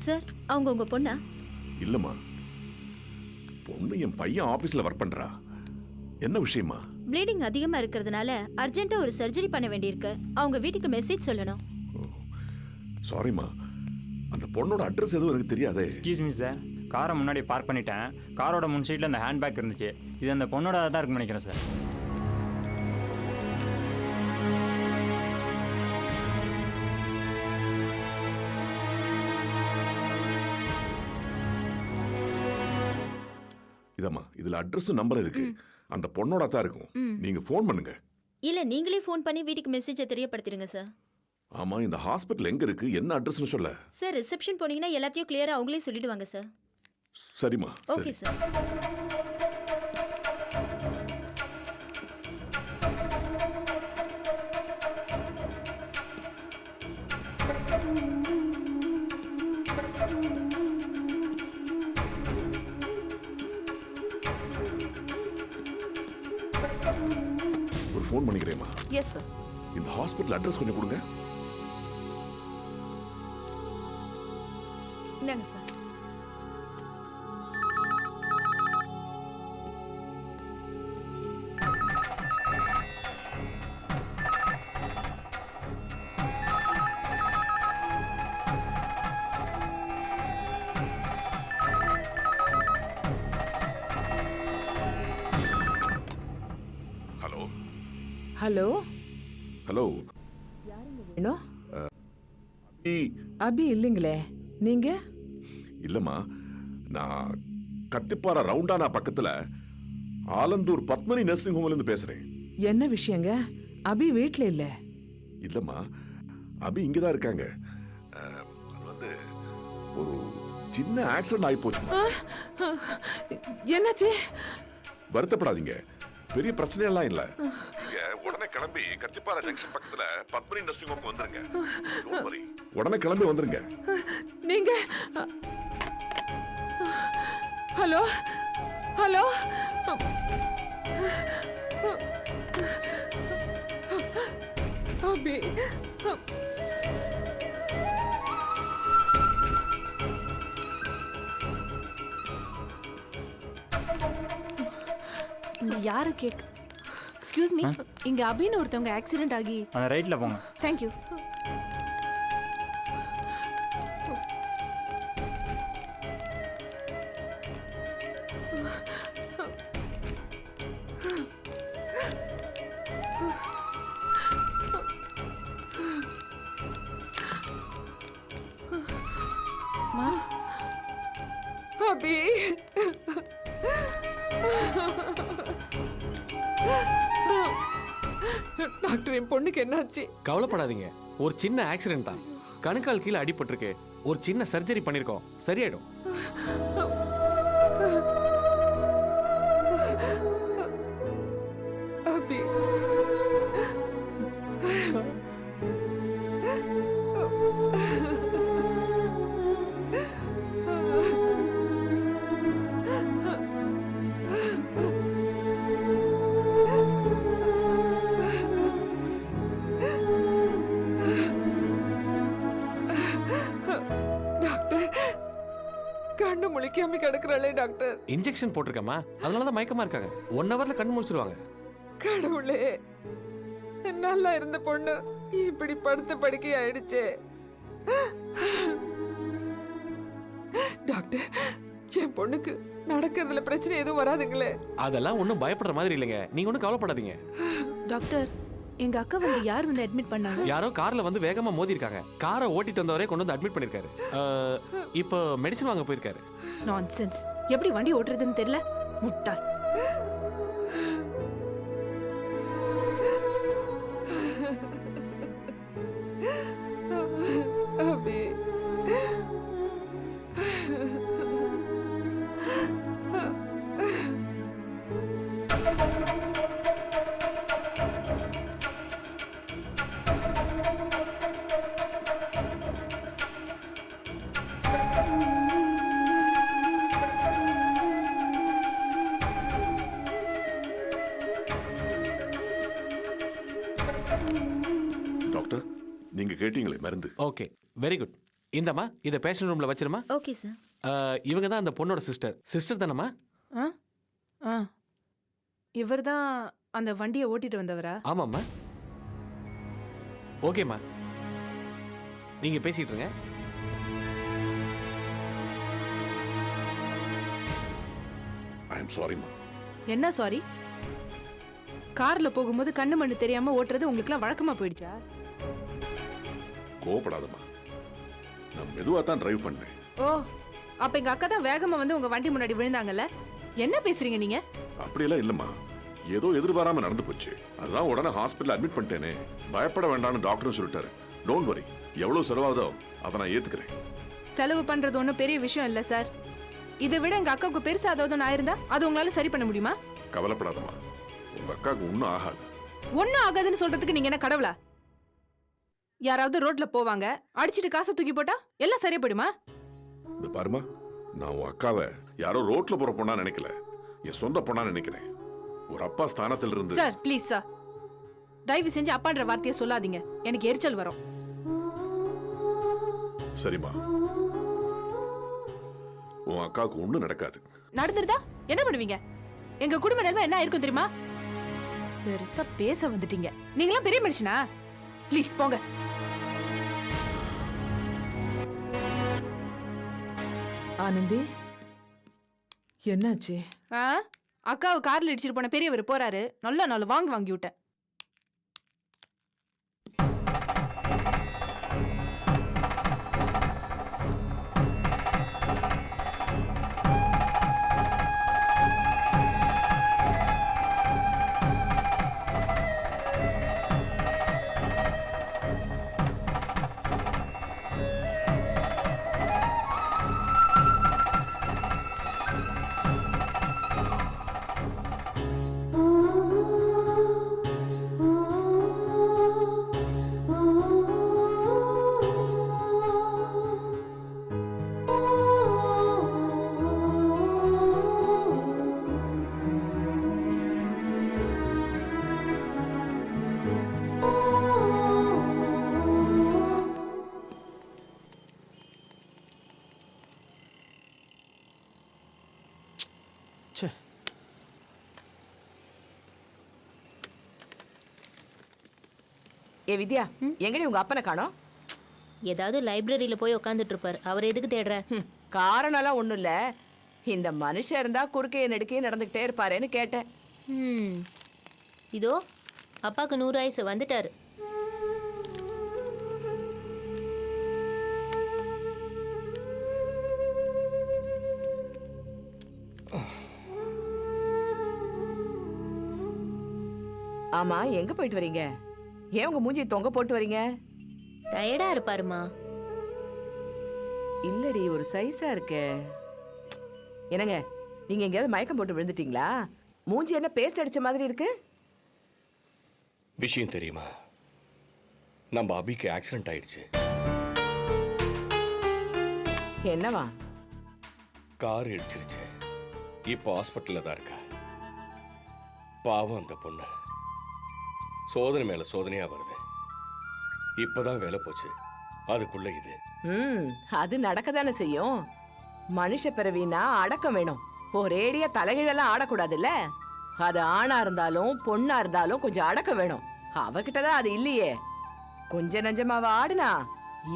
Sir, அவங்க உங்க பொண்ணா? இல்லம்மா, பொண்ணு என் பையன் ஆபீஸ்ல ஒர்க் பண்றா. என்ன விஷயமா? ப்ளீடிங் அதிகமா இருக்கிறதுனால அர்ஜென்ட்டா ஒரு சர்ஜரி பண்ண வேண்டியிருக்கு. அவங்க வீட்டுக்கு மெசேஜ் சொல்லணும். சாரிம்மா, அந்த பொண்ணோட அட்ரஸ் எதுவும் எனக்கு தெரியாதே. எக்ஸ்கியூஸ் மீ சார், காரை முன்னாடி பார்க் பண்ணிட்டேன். காரோட முன் சீட்டில் அந்த ஹேண்ட்பேக் இருந்துச்சு. இது அந்த பொண்ணோட தான் இருக்குன்னு நினைக்கிறேன் சார். இதம்மா, இதுல அட்ரஸ் நம்பர் இருக்கு. அந்த பொண்ணோட தான் இருக்கும். நீங்க ஃபோன் பண்ணுங்க. இல்ல, நீங்களே ஃபோன் பண்ணி வீட்டுக்கு மெசேஜை தெரியப்படுத்திடுங்க சார். ஆமா, இந்த ஹாஸ்பிட்டல் எங்க இருக்கு, என்ன அட்ரஸ்னு சொல்ல. சார், ரிசப்ஷன் போனீங்கன்னா எல்லாத்தையும் கிளியரா அவங்களே சொல்லிடுவாங்க சார். சரிம்மா. Okay sir. ஒரு ஃபோன் பண்ணிக்கிறேம்மா. Yes sir. இந்த ஹாஸ்பிட்டல் அட்ரஸ் கொஞ்சம் கொடுங்க. இந்தாங்க சார். Hello hello hello. வேணும்? இ- அபி இல்லைங்களே, நீங்க? இல்லம்மா, நான் கத்திப்பாரா ரவுண்டானா பக்கத்துல ஆலந்தூர் பத்மனி நர்சிங் ஹோம்ல இருந்து பேசுறேன். என்ன விஷயங்க? அபி வீட்ல இல்ல. இல்லம்மா, அபி இங்கதான் இருக்காங்க. அது வந்து ஒரு சின்ன ஆக்சிடென்ட் ஆகி போச்சுமா. என்னாச்சு? வருத்தப்படாதீங்க, பெரிய பிரச்சனையெல்லாம் இல்ல. நீங்க உடனே கிளம்பி கத்திப்பாரா ஜங்ஷன் பக்கத்துல பத்மனி நர்சிங் ஹோம்க்கு வந்துருங்க. Don't worry. உடனே கிளம்பி வந்துருங்க. நீங்க ஹலோ ஹலோ அபி, யாரு கேக்? எக்ஸ்கியூஸ் மீ, இங்க அபின்னு ஒருத்தவங்க ஆக்சிடென்ட் ஆகி. அந்த ரைட்டில் போங்க. Thank you. அபி, டாக்டர், என் பொண்ணுக்கு என்னாச்சு? கவலைப்படாதீங்க, ஒரு சின்ன ஆக்சிடென்ட் தான். கணுக்கால் கீழே அடிபட்டிருக்கு. ஒரு சின்ன சர்ஜரி பண்ணிருக்கோம், சரியாயிடும். அபி, பாக்குறாளே டாக்டர். இன்ஜெக்ஷன் போட்டிருக்கேம்மா, அதனால தான் மயக்கமா இருக்காங்க. 1 ஹவர்ல கண்ணு முடிச்சிருவாங்க. கடவுளே, நல்லா இருந்த பொண்ணு இப்படி படுத்த படுக்கை ஆயிடுச்சே. டாக்டர், என் பொண்ணுக்கு நடக்கிறதுல பிரச்சனை எதுவும் வராதுங்களே? அதெல்லாம் ஒன்றும் பயப்படுற மாதிரி இல்லைங்க, நீங்க ஒன்றும் கவலைப்படாதீங்க. டாக்டர், எங்க அக்கா வந்து யார் வந்து அட்மிட் பண்ணாங்க? யாரோ கார்ல வந்து வேகமா மோதி இருக்காங்க. காரை ஓட்டிட்டு வந்தவரே கொண்டு வந்து அட்மிட் பண்ணிருக்காரு. இப்போ மெடிசன் வாங்க போயிருக்காரு. நான்சென்ஸ். எப்படி வண்டி ஓட்டுறதுன்னு தெரியல, முட்டாள். அபி, டாக்டர், நீங்க கேட்டீங்களே மருந்து. Okay, very good. இந்தம்மா, இதை பேஷண்ட் ரூம்ல வச்சிருமா. Okay sir. இவங்க தான் அந்த பொண்ணோட சிஸ்டர் தானம்மா? ஆ ஆ இவர் தான் அந்த வண்டியை ஓட்டிட்டு வந்தவரா? ஆமாம்மா. ஓகேம்மா, நீங்க பேசிட்டு இருங்க. ஐ எம் சாரிம்மா. என்ன சாரி? கார்ல போகும்போது கண்ணு மண்ணு தெரியாம ஓட்டுறது உங்களுக்குலாம் வழக்கமா போயிடுச்சா? கோவப்படாதம்மா, நான் மெதுவா தான் டிரைவ் பண்ணேன். ஓ, அப்ப எங்க அக்கா தான் வேகமா வந்து உங்க வண்டி முன்னாடி விழுந்தாங்கல்ல? என்ன பேசுறீங்க நீங்க? அப்படியெல்லாம் இல்லம்மா, ஏதோ எதிர்பாராம நடந்து போச்சு. அதுதான் உடனே ஹாஸ்பிட்டல் அட்மிட் பண்ணிட்டேனே. பயப்பட வேண்டாம்னு டாக்டரும் சொல்லிட்டாரு. டோன்ட் வரி, எவ்வளவு செலவாகுதோ அதை நான் ஏத்துக்கிறேன். செலவு பண்றது ஒன்றும் பெரிய விஷயம் இல்ல சார். இதை விட எங்க அக்காவுக்கு பெருசா ஏதாவது ஆயிருந்தா அது உங்களால சரி பண்ண முடியுமா? கவலைப்படாதம்மா, உங்க அக்காவுக்கு ஒன்றும் ஆகாது. ஒன்னும் ஆகாதுன்னு சொல்றதுக்கு நீங்க என்ன கடவுளா? யாராவது ரோட்ல போவாங்க, அடிச்சிட்டு காசை தூக்கி போட்டா எல்லாம் சரியா போயிடுமா? இந்த பாருமா, நான் உன் அக்காவை யாரோ ரோட்ல போற பொண்ணா நினைக்கல, என் சொந்த பொண்ணா நினைக்கிறேன். ஒரு அப்பா ஸ்தானத்தில் இருந்து. சார் ப்ளீஸ் சார், தயவு செஞ்சு அப்பான்ற வார்த்தையை சொல்லாதீங்க, எனக்கு எரிச்சல் வரும். சரிம்மா, உன் அக்காவுக்கு ஒண்ணும் நடக்காது. நடந்துருதா என்ன பண்ணுவீங்க? எங்க குடும்ப நிலைமை என்ன இருக்கும் தெரியுமா? பெருசா பேச வந்துட்டீங்க. நீங்களாம் பெரிய மனுஷனா? ப்ளீஸ் போங்க. ஆனந்தி, என்னாச்சு? அக்காவை கார்ல இடிச்சிட்டு போன பெரியவர் போறாரு. நல்ல நாள் வாங்கி விட்டேன். ஏ வித்யா, எங்கடி உங்க அப்பனை காணோம்? ஏதாவது லைப்ரரியில போய் உட்காந்துட்டு இருப்பாரு. அவர் எதுக்கு தேடுற? காரணம்லாம் ஒண்ணும் இல்ல, இந்த மனுஷன் இருந்தா குறுக்கைய நெடுக்கையே நடந்துகிட்டே இருப்பாருன்னு கேட்டேன். இதோ அப்பாக்கு 100 ஆயுசு வந்துட்டாரு. ஆமா, எங்க போயிட்டு வரீங்க? ஏன் உங்க மூஞ்சி தொங்க போட்டு வரீங்க? டயர்டா இருப்பாருமா. இல்லடி, ஒரு சைஸா இருக்கே. என்னங்க, நீங்க எங்கேயாவது மயக்கம் போட்டு விழுந்துட்டீங்களா? மூஞ்சி என்ன பேஸ்ட் அடிச்ச மாதிரி இருக்கு? விஷயம் தெரியுமா? நம்ம அபிக்கு ஆக்சிடென்ட் ஆயிடுச்சு. என்னவா? கார் இடிச்சிருச்சு. இப்போ ஹாஸ்பிட்டல்ல தான் இருக்கா. பாவம் அந்த பொண்ணு. சோதனை மேல சோதனையா வருது. இப்பதான் வேலை போச்சு, அதுக்குள்ள இது. அது நடக்க தானே செய்யும். மனுஷ பிறவினா அடக்கம் வேணும். ஒரேடியா தலைகீழெல்லாம் ஆடக்கூடாதுல்ல. அது ஆணா இருந்தாலும் பொண்ணா இருந்தாலும் கொஞ்சம் அடக்கம் வேணும். அவகிட்டதான் அது இல்லையே. கொஞ்ச நஞ்சமாவ ஆடுனா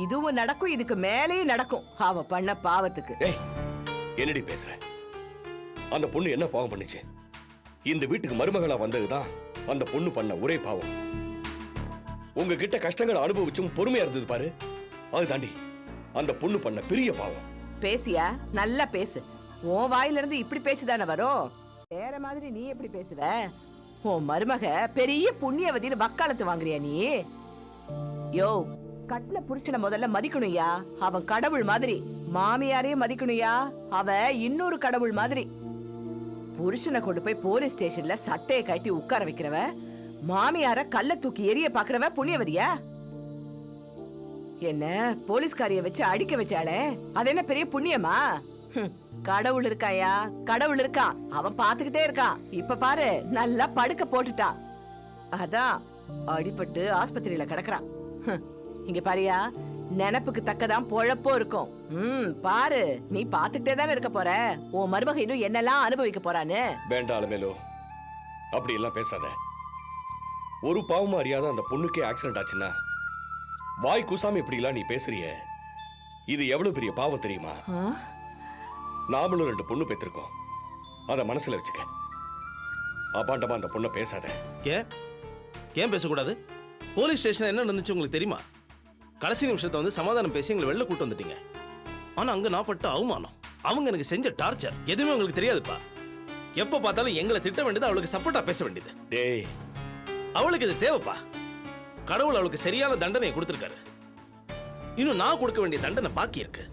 இதுவும் நடக்கும், இதுக்கு மேலேயும் நடக்கும் அவ பண்ண பாவத்துக்கு. ஏய் என்னடி பேசுற? அந்த பொண்ணு என்ன பாவம் பண்ணுச்சு? இந்த வீட்டுக்கு மருமகளா வந்ததுதான் அந்த பொண்ணு பண்ண ஒரே பாவம். உங்ககிட்ட கஷ்டங்களை அனுபவிச்சும் பொறுமையா இருந்தது பாரு, அது தாண்டி அந்த பொண்ணு பண்ண பெரிய பாவம். பேசியா? நல்லா பேசு. உன் வாயில இருந்து இப்படி பேச்சுதானே வரும். வேற மாதிரி நீ எப்படி பேசுற? உன் மருமக பெரிய புண்ணியவதின்னு வக்காலத்து வாங்குறியா நீ? யோ, கட்டின புருஷனை முதல்ல மதிக்கணும்யா. அவன் கடவுள் மாதிரி. மாமியாரையும் மதிக்கணும்யா. அவ இன்னொரு கடவுள் மாதிரி. புருஷனை கொண்டு போய் போலீஸ் ஸ்டேஷன்ல சட்டையை கட்டி உட்கார வைக்கிறவ, மாமியார கல்ல தூக்கி எரிய பாக்குறவ புண்ணியவதியா? என்ன போலீஸ்காரிய வச்சு அடிக்க வச்சாலே அது என்ன பெரிய புண்ணியமா? கடவுள் இருக்காயா, கடவுள் இருக்கான். அவன் பாத்துக்கிட்டே இருக்கான். இப்ப பாரு, நல்லா படுக்க போட்டுட்டான். அதான் அடிபட்டு ஆஸ்பத்திரியில கிடக்குறான். இங்க பாரியா, நினைப்புக்கு தக்கதான் பொழப்போ இருக்கும். பாரு, நீ பாத்துக்கிட்டே தானே இருக்க போற. உன் மருமக இன்னும் என்னெல்லாம் அனுபவிக்க போறான்னு. வேண்டாம் மேலோ, அப்படி எல்லாம் பேசாத. ஒரு பாவமா அறியாத அந்த பொண்ணுக்கே ஆக்சிடென்ட் ஆச்சுன்னா வாய் கூசாம இப்படி எல்லாம் நீ பேசுறிய, இது எவ்வளவு பெரிய பாவம் தெரியுமா? நாமளும் 2 பொண்ணு பெற்றிருக்கோம், அத மனசுல வச்சுக்க. அபாண்டமா அந்த பொண்ணை பேசாத. ஏன் பேசக்கூடாது? போலீஸ் ஸ்டேஷன் என்ன நடந்துச்சு உங்களுக்கு தெரியுமா? கடைசி நிமிஷத்தை வந்து சமாதானம் பேசி எங்களை வெளில கூட்டு வந்துட்டீங்க. ஆனா அங்க நான் பட்ட அவமானம், அவங்க எனக்கு செஞ்ச டார்ச்சர் எதுவுமே உங்களுக்கு தெரியாதுப்பா. எப்ப பார்த்தாலும் எங்களை திட்ட வேண்டியது, அவளுக்கு சப்போர்ட்டா பேச வேண்டியது. டேய், அவளுக்கு இது தேவைப்பா. கடவுள் அவளுக்கு சரியான தண்டனையை கொடுத்திருக்காரு. இன்னும் நான் கொடுக்க வேண்டிய தண்டனை பாக்கி இருக்கு.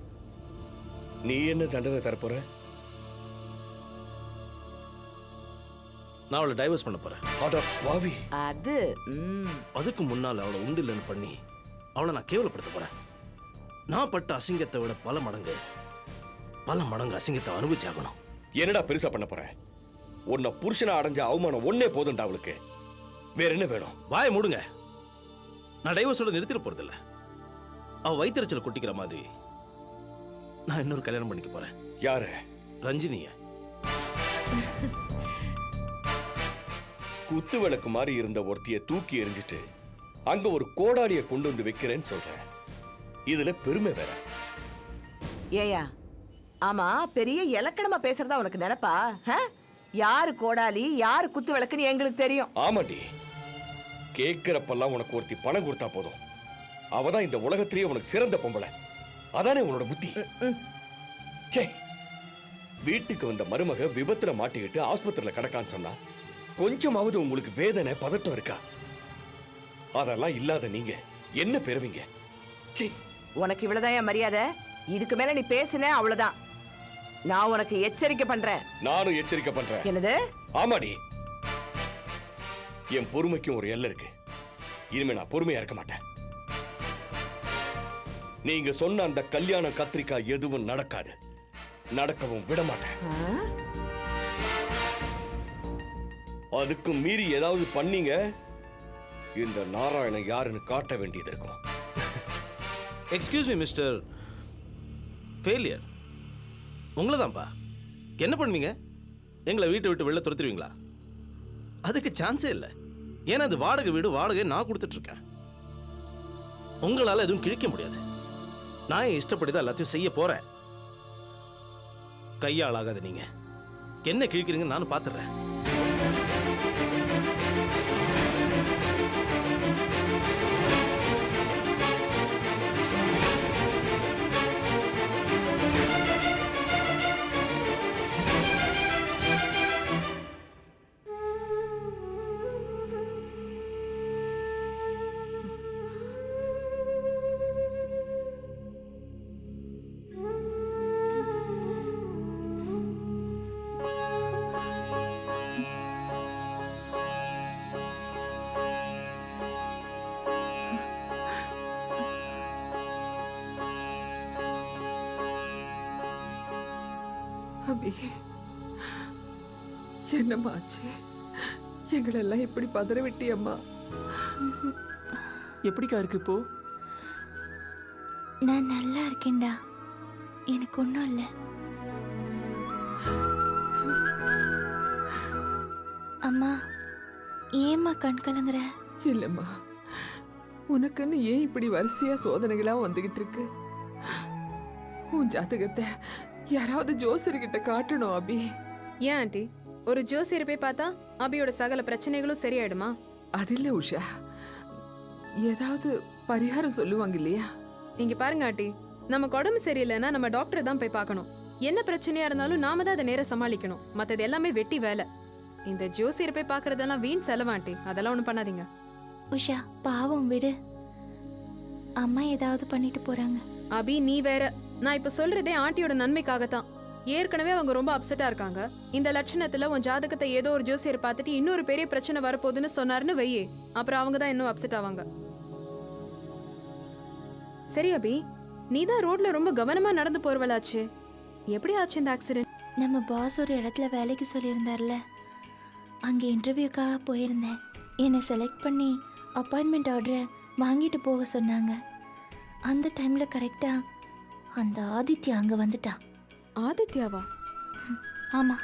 நீ என்ன தண்டனை தரப்போற? நான் அவளை டைவர்ஸ் பண்ண போறேன். அது அதுக்கு முன்னால் அவளை உண்டு இல்லைன்னு பண்ணி அவளை நான் கேவலப்படுத்த போறேன். நான் பட்ட அசிங்கத்தை விட பல மடங்கு அசிங்கத்தை அனுபவிச்சாகணும். என்னடா பெருசா பண்ண போற? உன்னை புருஷனை அடைஞ்ச அவமானம் ஒன்னே போதும்டா அவளுக்கு. வேற என்ன வேணும்? வாய மூடுங்க. நான் டைவர்ஸோட நிறுத்திட போறதில்ல. அவ வயிற்றுச்சல் கொட்டிக்கிற மாதிரி நான் இன்னொரு கல்யாணம் பண்ணிக்க போறேன். யாரு? ரஞ்சினிய. குத்து விளக்கு மாதிரி இருந்த ஒருத்திய தூக்கி எறிஞ்சிட்டு அங்க ஒரு கோடாலிய கொண்டு வந்து வைக்கிறேன்னு சொல்றேன். இதுல பெருமை வேற. ஏயா, ஆமா, பெரிய இலக்கணமா பேசுறதா உனக்கு நினைப்பா? யாரு கோடாலி, யாரு குத்து விளக்குன்னு எங்களுக்கு தெரியும். ஆமாண்டி, கேட்கிறப்பெல்லாம் உனக்கு ஒருத்தி பணம் கொடுத்தா போதும், அவதான் இந்த உலகத்திலேயே உனக்கு சிறந்த பொம்பளை. அதானே உன்னோட புத்தி. சே, வீட்டுக்கு வந்த மருமக விபத்துல மாட்டிக்கிட்டு ஆஸ்பத்திரியில கிடக்கான்னு சொன்னா கொஞ்சமாவது உங்களுக்கு வேதனை பதட்டம் இருக்கா? அதெல்லாம் இல்லாத நீங்க என்ன பெறுவீங்க? சே, உனக்கு இவ்வளவுதான் என் மரியாதை. இதுக்கு மேல நீ பேசுன அவ்வளவுதான். நான் உனக்கு எச்சரிக்கை பண்றேன். நானும் எச்சரிக்கை பண்றேன். என்னது? ஆமாடி, என் பொறுமைக்கும் ஒரு எல்லை இருக்கு. இனிமே நான் பொறுமையா இருக்க மாட்டேன். நீங்க சொன்ன அந்த கல்யாண கத்திரிக்காய் எதுவும் நடக்காது, நடக்கவும் விட மாட்டேன். அதுக்கு மீறி ஏதாவது பண்ணீங்க, இந்த நாராயணன் யாருன்னு காட்ட வேண்டியது இருக்கும். எக்ஸ்கியூஸ் மீ மிஸ்டர் ஃபெயிலியர், உங்களை தான்ப்பா. என்ன பண்ணுவீங்க? எங்களை வீட்டை விட்டு வெளில துரத்துருவீங்களா? அதுக்கு சான்ஸே இல்லை. ஏன்னா அது வாடகை வீடு, வாடகை நான் கொடுத்துட்டு இருக்கேன். உங்களால எதுவும் கிழிக்க முடியாது. நான் என் இஷ்டப்படி தான் எல்லாத்தையும் செய்ய போறேன். கையாளாகாத நீங்க என்ன கிழிக்கிறீங்கன்னு நானும் பார்த்துடுறேன். அபி, என்னம்மா ஆச்சு? எங்களெல்லாம் இப்படி பதற விட்டியம்மா. எப்படிக்கா இருக்கு இப்போ? நான் நல்லா இருக்கேன்டா, எனக்கு ஒன்றும் இல்லை. அம்மா ஏம்மா கண் கலங்குற? இல்லம்மா, உனக்குன்னு ஏன் இப்படி வரிசையா சோதனைகளா வந்துகிட்டு இருக்கு? உன் ஜாதகத்தை யாராவது ஜோசியர்கிட்ட காட்டணும் அபி. ஏன் ஆண்டி, ஒரு ஜோசியர் போய் பார்த்தா அபியோட சகல பிரச்சனைகளும் சரியாயிடுமா? அது இல்ல உஷா, ஏதாவது பரிகாரம் சொல்லுவாங்க இல்லையா? நீங்க பாருங்க ஆண்டி, நமக்கு உடம்பு சரியில்லைன்னா நம்ம டாக்டரை தான் போய் பார்க்கணும். என்ன பிரச்சனையா இருந்தாலும் நாம தான் அதை நேரா சமாளிக்கணும். மத்தது எல்லாமே வெட்டி வேலை. இந்த ஜோசியர் போய் பார்க்கறதெல்லாம் வீண் செலவு ஆண்டி. அதெல்லாம் ஒண்ணும் பண்ணாதீங்க. உஷா பாவம் விடு, அம்மா ஏதாவது பண்ணிட்டு போறாங்க. அபி நீ வேற. நான் இப்ப சொல்றதே ஆண்டியோட நன்மைக்காகத்தான். ஏற்கனவே அவங்க ரொம்ப அப்செட்டா இருக்காங்க. இந்த லட்சணத்துல உன் ஜாதகத்தை ஏதோ ஒரு ஜோசியர் பார்த்துட்டு இன்னொரு பெரிய பிரச்சனை வரப்போகுதுன்னு சொன்னாருன்னு வையே, அப்புறம் அவங்க தான் இன்னும் அப்செட் ஆவாங்க. சரி அபி, நீ தான் ரோட்ல ரொம்ப கவனமா நடந்து போறவளாச்சு. எப்படி ஆச்சு இந்த ஆக்சிடென்ட்? நம்ம பாஸ் ஒரு இடத்துல வேலைக்கு சொல்லியிருந்தார்ல, அங்கே இன்டர்வியூக்காக போயிருந்தேன். என்னை செலக்ட் பண்ணி அப்பாயின்மெண்ட் ஆர்டரை வாங்கிட்டு போக சொன்னாங்க. அந்த டைமில் கரெக்டாக அந்த ஆதித்யா அங்கே வந்துட்டான். ஆதித்யாவா? ஆமாம்,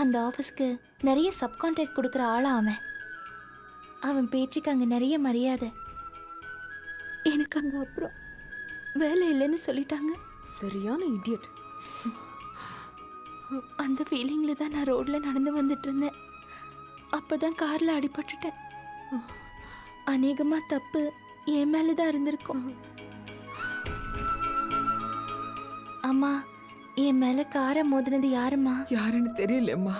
அந்த ஆஃபீஸ்க்கு நிறைய சப்கான்ட்ராக்ட் கொடுக்குற ஆளா அவன். அவன் பேச்சுக்கு அங்கே நிறைய மரியாதை. எனக்கு அங்கே அப்புறம் வேலை இல்லைன்னு சொல்லிட்டாங்க. சரியான இடியட். அந்த ஃபீலிங்கில் தான் நான் ரோட்டில் நடந்து வந்துட்டு இருந்தேன். அப்போ தான் காரில் அடிபட்டுட்டேன். அநேகமாக தப்பு என் மேலே தான் இருந்திருக்கும். அம்மா, என் மேலே காரை மோதினது யாரும்மா? யாருன்னு தெரியலம்மா.